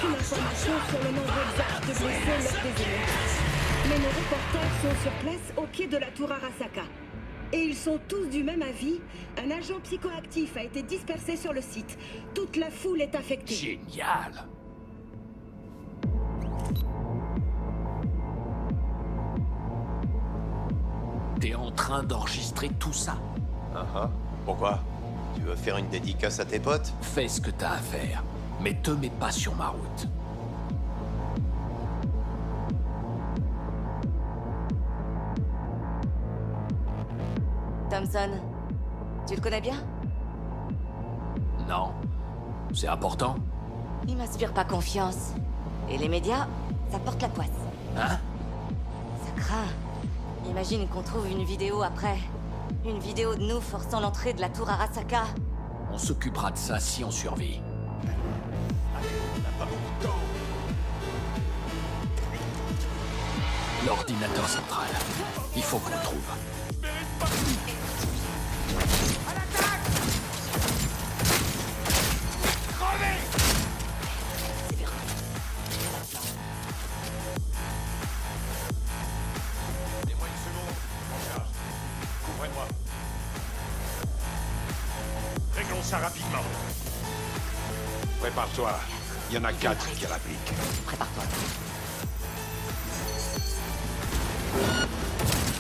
aucune information sur le nombre exact de blessés lors des émeutes. Mais nos reporters sont sur place au pied de la tour Arasaka. Et ils sont tous du même avis. Un agent psychoactif a été dispersé sur le site. Toute la foule est affectée. Génial! T'es en train d'enregistrer tout ça? Pourquoi? Tu veux faire une dédicace à tes potes? Fais ce que t'as à faire, mais te mets pas sur ma route. Thompson, tu le connais bien? Non. C'est important? Il m'inspire pas confiance. Et les médias, ça porte la poisse. Hein? Ça craint. Imagine qu'on trouve une vidéo après. Une vidéo de nous forçant l'entrée de la tour Arasaka. On s'occupera de ça si on survit. L'ordinateur central. Il faut qu'on le trouve. Donnez-moi une seconde, en charge. Couvrez-moi. Réglons ça rapidement. Prépare-toi. Il y en a 4 qui répliquent. Prépare-toi.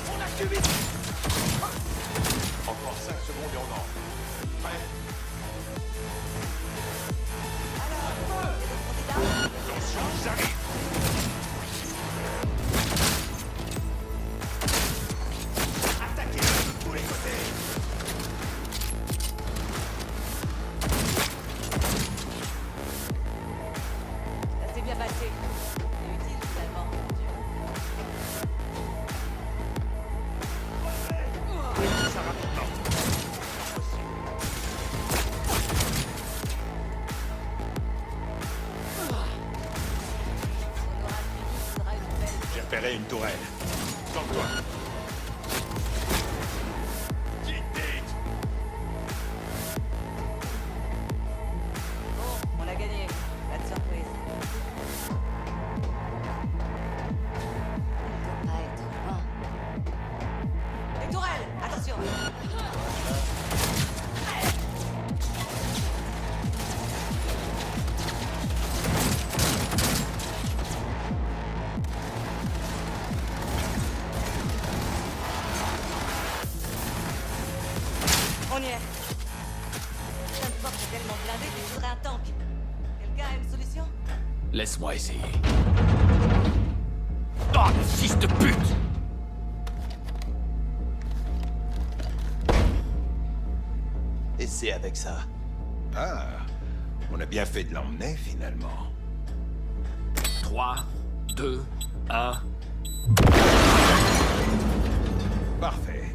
On a subi. Encore 5 secondes et on entre. Prêt? Attention, ils arrivent. Attaquez de tous les côtés. Ça s'est bien passé. C'est utile finalement. Ça rapidement. J'ai repéré une tourelle. Sors-toi. Bon, on a gagné. Pas de surprise. Il doit pas être loin. Les tourelles, attention. On y est. Cette porte est tellement blindée qu'il faudrait un tank. Quelqu'un a une solution? Laisse-moi essayer. Oh, le fils de pute! Et c'est avec ça. Ah, on a bien fait de l'emmener finalement. 3, 2, 1... Parfait.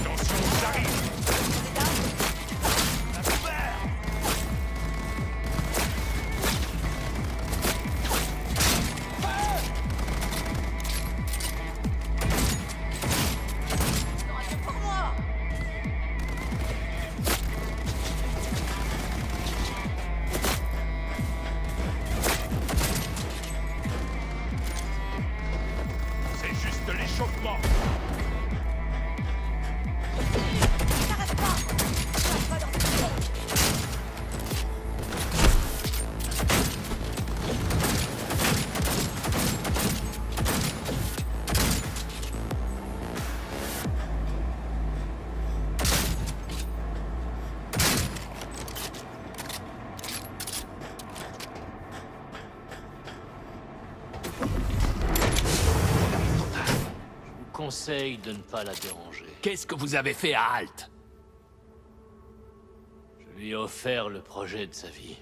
Attention, ils arrivent. Pour moi! C'est juste l'échauffement. T'arrêtes pas! T'arrêtes pas dans ce film. Conseille de ne pas la déranger. Qu'est-ce que vous avez fait à Halt? Je lui ai offert le projet de sa vie.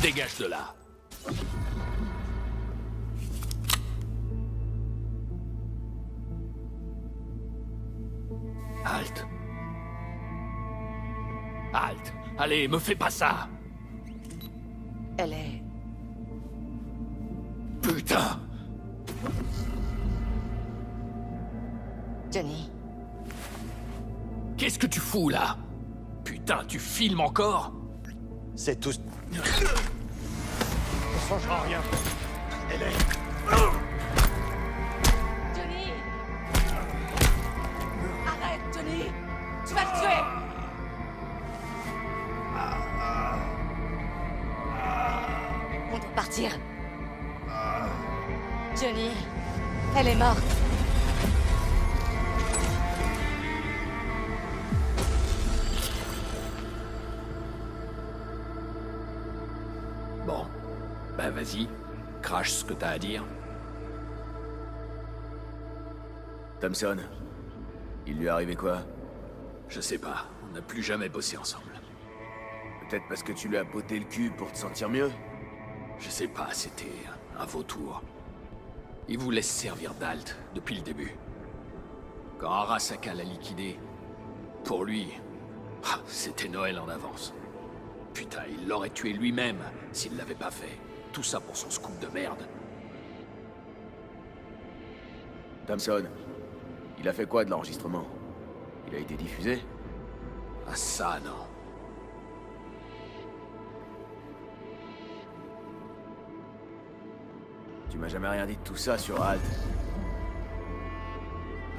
Dégage de là. Halt. Halt. Allez, me fais pas ça. Elle est... Putain. Johnny, Qu'est-ce que tu fous là? Putain, tu filmes encore? C'est tout. Ça changera rien. Elle est. Johnny! Arrête, Johnny! Tu vas le tuer! On doit partir. Johnny, elle est morte. Bon. Bah vas-y. Crache ce que t'as à dire. Thompson, il lui est arrivé quoi? Je sais pas. On n'a plus jamais bossé ensemble. Peut-être parce que tu lui as botté le cul pour te sentir mieux? Je sais pas, c'était un vautour. Il voulait se servir d'Alt depuis le début. Quand Arasaka l'a liquidé, pour lui, c'était Noël en avance. Putain, il l'aurait tué lui-même s'il l'avait pas fait. Tout ça pour son scoop de merde. Thompson, il a fait quoi de l'enregistrement? Il a été diffusé? Ah ça, non. Tu m'as jamais rien dit de tout ça sur Alt.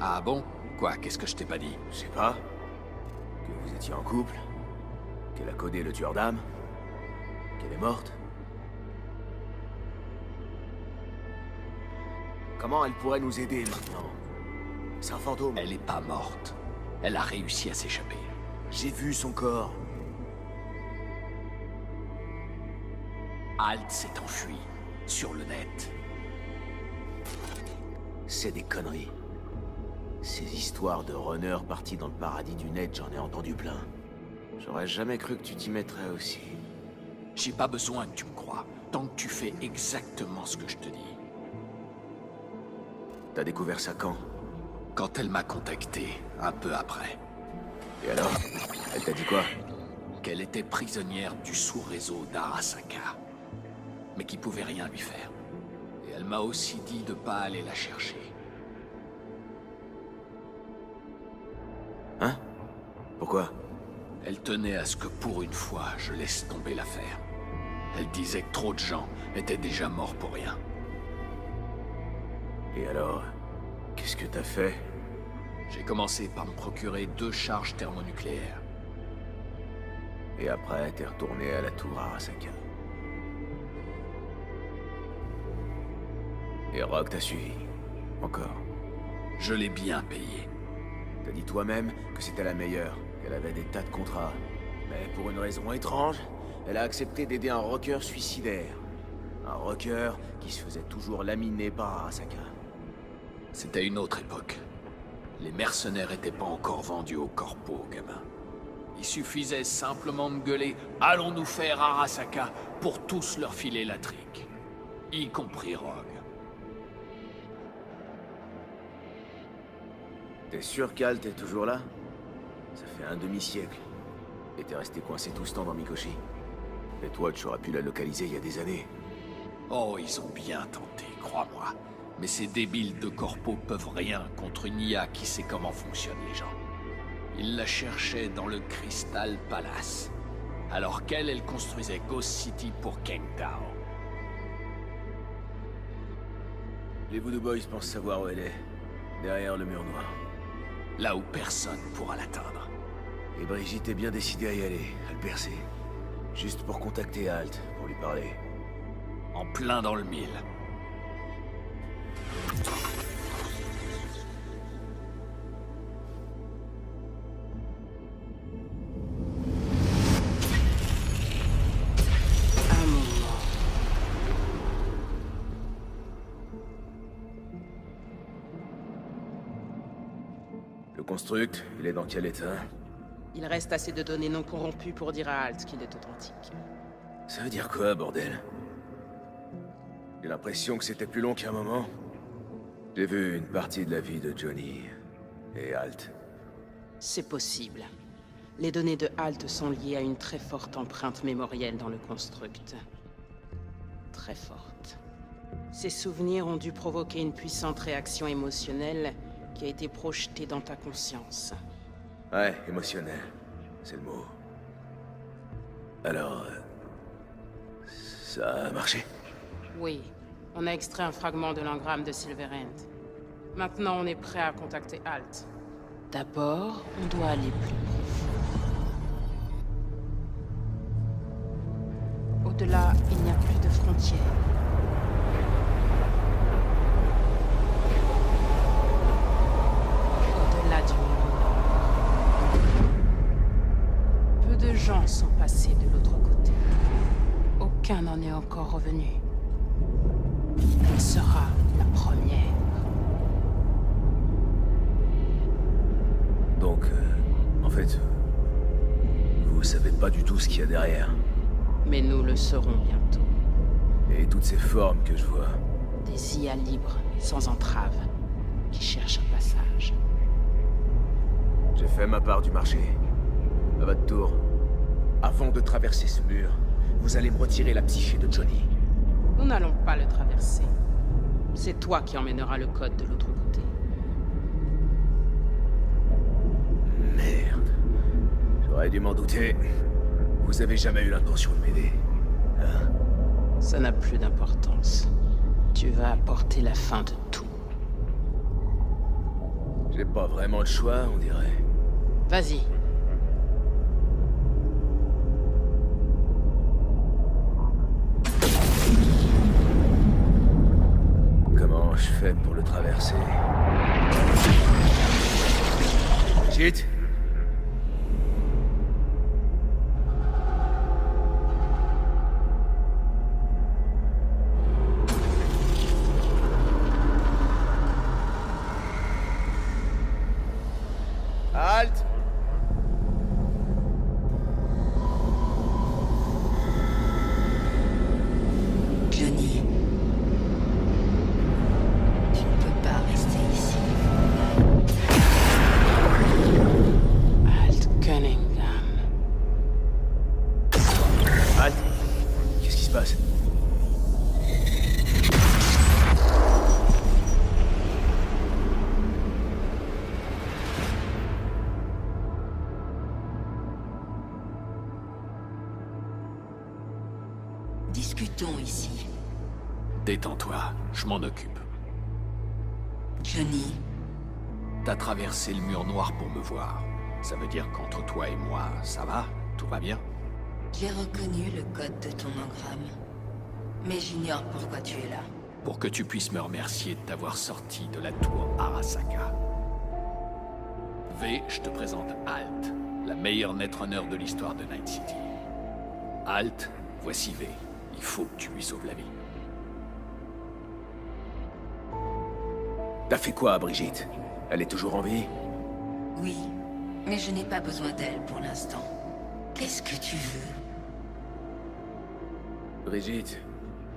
Ah bon? Quoi, qu'est-ce que je t'ai pas dit? Je sais pas. Que vous étiez en couple. Qu'elle a codé le tueur d'âme. Qu'elle est morte. Comment elle pourrait nous aider maintenant? C'est un fantôme. Elle est pas morte. Elle a réussi à s'échapper. J'ai vu son corps. Alt s'est enfui. Sur le net. C'est des conneries. Ces histoires de runners partis dans le paradis du net, j'en ai entendu plein. J'aurais jamais cru que tu t'y mettrais aussi. J'ai pas besoin que tu me crois, tant que tu fais exactement ce que je te dis. T'as découvert ça quand? Quand elle m'a contacté, un peu après, Et alors? Elle t'a dit quoi? qu'elle était prisonnière du sous-réseau d'Arasaka, mais qui pouvait rien lui faire. Et elle m'a aussi dit de pas aller la chercher. Hein? Pourquoi? Elle tenait à ce que pour une fois, je laisse tomber l'affaire. Elle disait que trop de gens étaient déjà morts pour rien. Et alors? Qu'est-ce que t'as fait? J'ai commencé par me procurer 2 charges thermonucléaires. Et après, t'es retourné à la tour Arasaka. Et Rogue t'a suivi. Encore. Je l'ai bien payé. T'as dit toi-même que c'était la meilleure, qu'elle avait des tas de contrats. Mais pour une raison étrange, elle a accepté d'aider un rocker suicidaire. Un rocker qui se faisait toujours laminer par Arasaka. C'était une autre époque. Les mercenaires étaient pas encore vendus au corpo, gamin. Il suffisait simplement de gueuler « Allons nous faire Arasaka » pour tous leur filer la trique. Y compris Rogue. T'es sûr qu'Alt est toujours là? Ça fait un demi-siècle. Et t'es resté coincé tout ce temps dans Mikoshi. Et toi, tu aurais pu la localiser il y a des années. Oh, ils ont bien tenté, crois-moi. Mais ces débiles de corpo peuvent rien contre une IA qui sait comment fonctionnent les gens. Ils la cherchaient dans le Crystal Palace. Alors qu'elle, elle construisait Ghost City pour Kang Tao. Les Voodoo Boys pensent savoir où elle est. Derrière le mur noir. Là où personne pourra l'atteindre. Et Brigitte est bien décidée à y aller, à le percer. Juste pour contacter Alt, pour lui parler. En plein dans le mille. Un moment. Le construct, il est dans quel état? Il reste assez de données non corrompues pour dire à Alt qu'il est authentique. Ça veut dire quoi, bordel? J'ai l'impression que c'était plus long qu'un moment. J'ai vu une partie de la vie de Johnny et Alt. C'est possible. Les données de Alt sont liées à une très forte empreinte mémorielle dans le construct. Très forte. Ces souvenirs ont dû provoquer une puissante réaction émotionnelle qui a été projeté dans ta conscience. Ouais, émotionnel. C'est le mot. Alors... ça a marché? Oui, on a extrait un fragment de l'engramme de Silverhand. Maintenant, on est prêt à contacter Alt. D'abord, on doit aller plus profond. Au-delà, il n'y a plus de frontières. Au-delà du mur. Peu de gens sont passés de l'autre côté. Aucun n'en est encore revenu. Elle sera la première. Donc, en fait... vous savez pas du tout ce qu'il y a derrière. Mais nous le saurons bientôt. Et toutes ces formes que je vois... Des IA libres, sans entrave, qui cherchent un passage. J'ai fait ma part du marché. À votre tour. Avant de traverser ce mur, vous allez me retirer la psyché de Johnny. Nous n'allons pas le traverser. C'est toi qui emmèneras le code de l'autre côté. Merde. J'aurais dû m'en douter. Vous avez jamais eu l'intention de m'aider. Hein? Ça n'a plus d'importance. Tu vas apporter la fin de tout. J'ai pas vraiment le choix, on dirait. Vas-y. Comment je fais pour le traverser? Brigitte? Halte! Johnny, tu ne peux pas rester ici. Alt Cunningham. Halte! Qu'est-ce qui se passe? Discutons ici. Détends-toi, je m'en occupe. Johnny, T'as traversé le mur noir pour me voir. Ça veut dire qu'entre toi et moi, ça va? Tout va bien? j'ai reconnu le code de ton engramme. Mais j'ignore pourquoi tu es là. Pour que tu puisses me remercier de t'avoir sorti de la tour Arasaka. V, je te présente Alt, la meilleure netrunner de l'histoire de Night City. Alt, voici V. Il faut que tu lui sauves la vie. T'as fait quoi, Brigitte? Elle est toujours en vie? Oui, mais je n'ai pas besoin d'elle pour l'instant. Qu'est-ce que tu veux? Brigitte,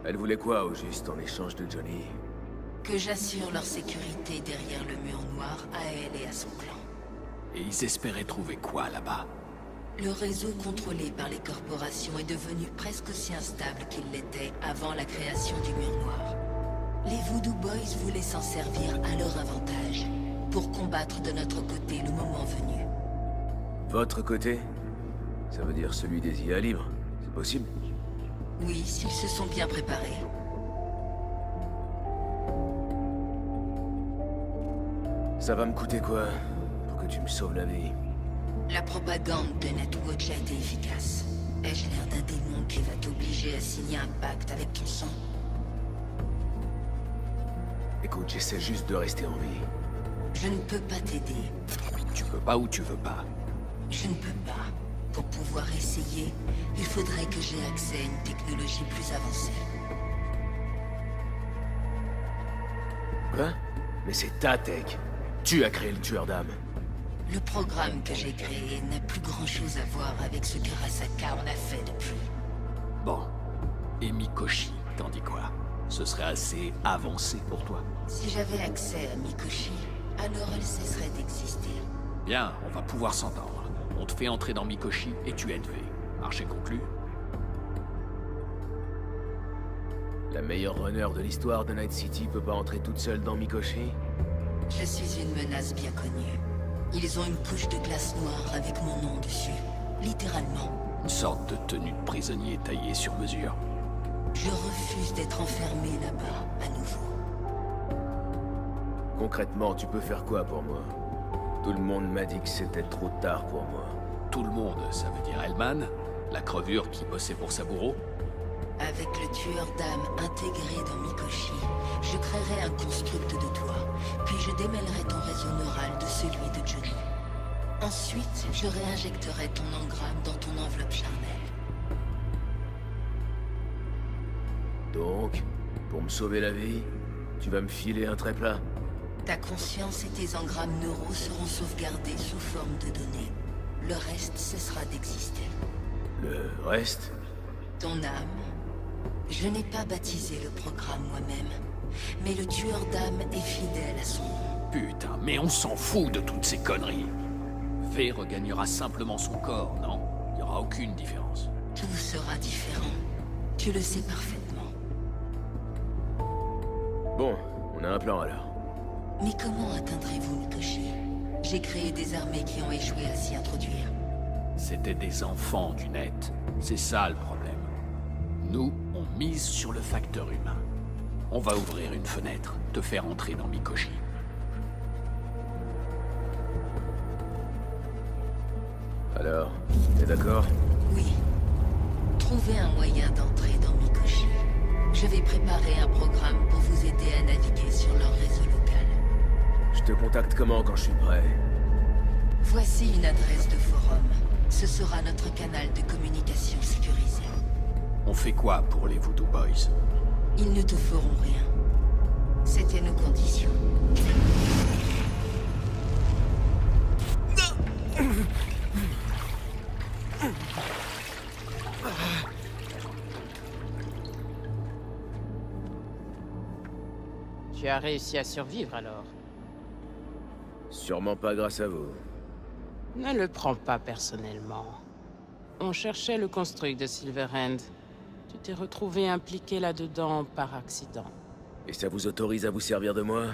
elle voulait quoi au juste en échange de Johnny? Que j'assure leur sécurité derrière le mur noir à elle et à son clan. Et ils espéraient trouver quoi là-bas? Le réseau contrôlé par les corporations est devenu presque aussi instable qu'il l'était avant la création du mur noir. Les Voodoo Boys voulaient s'en servir à leur avantage, pour combattre de notre côté le moment venu. Votre côté? Ça veut dire celui des IA libres. C'est possible? Oui, s'ils se sont bien préparés. Ça va me coûter quoi? Pour que tu me sauves la vie? La propagande de Netwatch a été efficace. Ai-je l'air d'un démon qui va t'obliger à signer un pacte avec ton sang? Écoute, j'essaie juste de rester en vie. Je ne peux pas t'aider. Tu peux pas ou tu veux pas? Je ne peux pas. Pour pouvoir essayer, il faudrait que j'aie accès à une technologie plus avancée. Quoi? Mais c'est ta tech. Tu as créé le tueur d'âme. Le programme que j'ai créé n'a plus grand-chose à voir avec ce qu'Arasaka en a fait depuis. Bon. Et Mikoshi, t'en dis quoi? Ce serait assez avancé pour toi? Si j'avais accès à Mikoshi, alors elle cesserait d'exister. Bien, on va pouvoir s'entendre. On te fait entrer dans Mikoshi et tu aides V. Marché conclu? La meilleure runner de l'histoire de Night City peut pas entrer toute seule dans Mikoshi? Je suis une menace bien connue. Ils ont une couche de glace noire avec mon nom dessus. Littéralement. Une sorte de tenue de prisonnier taillée sur mesure. Je refuse d'être enfermé là-bas, à nouveau. Concrètement, tu peux faire quoi pour moi? Tout le monde m'a dit que c'était trop tard pour moi. Tout le monde, ça veut dire Hellman, la crevure qui bossait pour sa bourreau. Avec le tueur d'âme intégré dans Mikoshi, je créerai un construct de toi, puis je démêlerai ton réseau neural de celui de Johnny. Ensuite, je réinjecterai ton engramme dans ton enveloppe charnelle. Donc, pour me sauver la vie, tu vas me filer un tréplat? Ta conscience et tes engrammes neuraux seront sauvegardés sous forme de données. Le reste cessera d'exister. Le reste? Ton âme. Je n'ai pas baptisé le programme moi-même, mais le tueur d'âme est fidèle à son nom. Putain, mais on s'en fout de toutes ces conneries. V regagnera simplement son corps, non? Il n'y aura aucune différence. Tout sera différent. Tu le sais parfaitement. Bon, on a un plan alors. Mais comment atteindrez-vous Mikoshi? J'ai créé des armées qui ont échoué à s'y introduire. C'était des enfants du net. C'est ça le problème. Nous, on mise sur le facteur humain. On va ouvrir une fenêtre, te faire entrer dans Mikoshi. Alors, t'es d'accord? Oui. Trouvez un moyen d'entrer dans Mikoshi. Je vais préparer un programme pour vous aider à naviguer sur leur réseau local. Je te contacte comment quand je suis prêt? Voici une adresse de forum. Ce sera notre canal de communication sécurisé. On fait quoi pour les Voodoo Boys? Ils ne te feront rien. C'était nos conditions. Tu as réussi à survivre alors? Sûrement pas grâce à vous. Ne le prends pas personnellement. On cherchait le construct de Silverhand. Tu t'es retrouvé impliqué là-dedans par accident. Et ça vous autorise à vous servir de moi?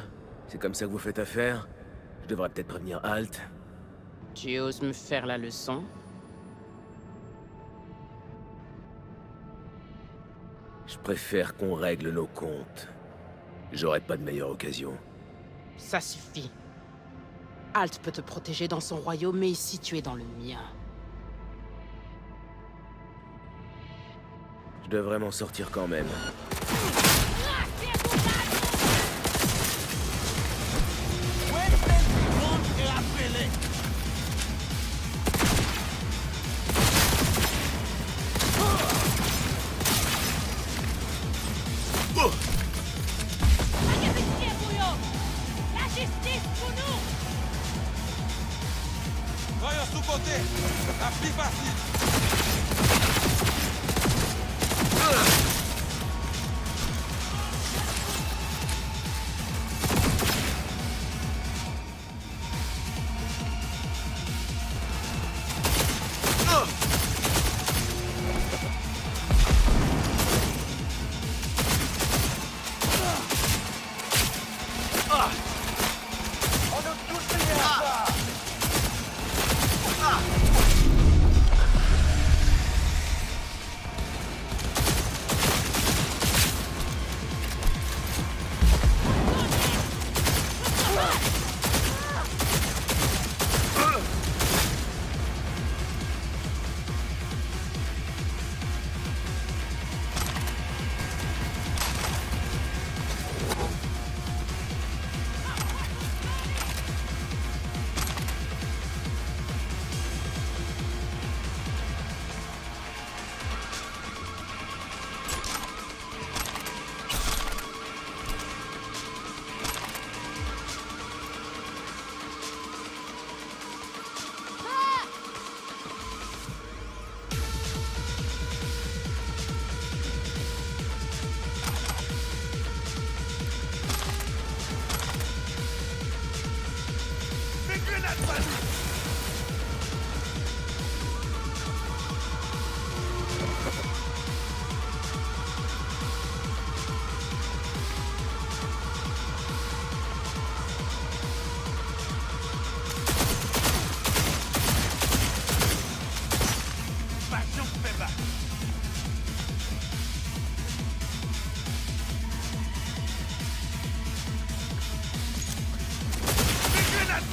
C'est comme ça que vous faites affaire? Je devrais peut-être prévenir Halt. Tu oses me faire la leçon? Je préfère qu'on règle nos comptes. J'aurais pas de meilleure occasion. Ça suffit. Halt peut te protéger dans son royaume, mais ici tu es dans le mien. Je devrais m'en sortir quand même. Voyons sous-côté, la plus facile.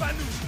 pas nous.